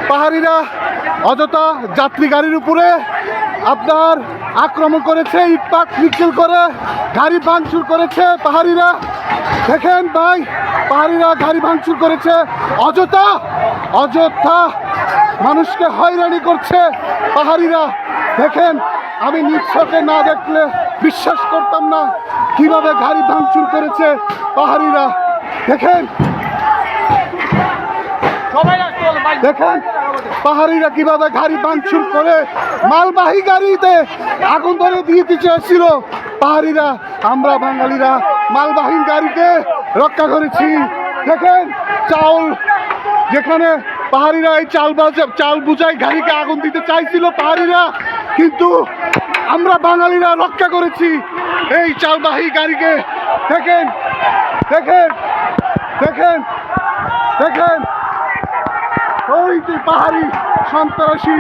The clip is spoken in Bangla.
পাহাড়িরা অযথা যাত্রী গাড়ির উপরে আপনার আক্রমণ করেছে, ইটপাট মিছিল করে গাড়ি ভাঙচুর করেছে পাহাড়িরা। দেখেন ভাই, পাহাড়িরা গাড়ি ভাঙচুর করেছে, অযথা অযথা মানুষকে হয়রানি করছে পাহাড়িরা। দেখেন, আমি নিজ চোখে না দেখলে বিশ্বাস করতাম না কিভাবে গাড়ি ভাঙচুর করেছে পাহাড়িরা। দেখেন দেখেন পাহাড়িরা কিভাবে গাড়ি ভাঙচুর করে মালবাহী গাড়িতে আগুন ধরে দিতে চেয়েছিল পাহাড়িরা। আমরা বাঙালিরা মালবাহী গাড়িকে রক্ষা করেছি। দেখেন চাউল, যেখানে পাহাড়িরা এই চাল বুঝাই গাড়িকে আগুন দিতে চাইছিল পাহাড়িরা, কিন্তু আমরা বাঙালিরা রক্ষা করেছি এই চালবাহী গাড়িকে। দেখেন দেখেন দেখেন দেখেন ওই যে পাহাড়ি সন্ত্রাসী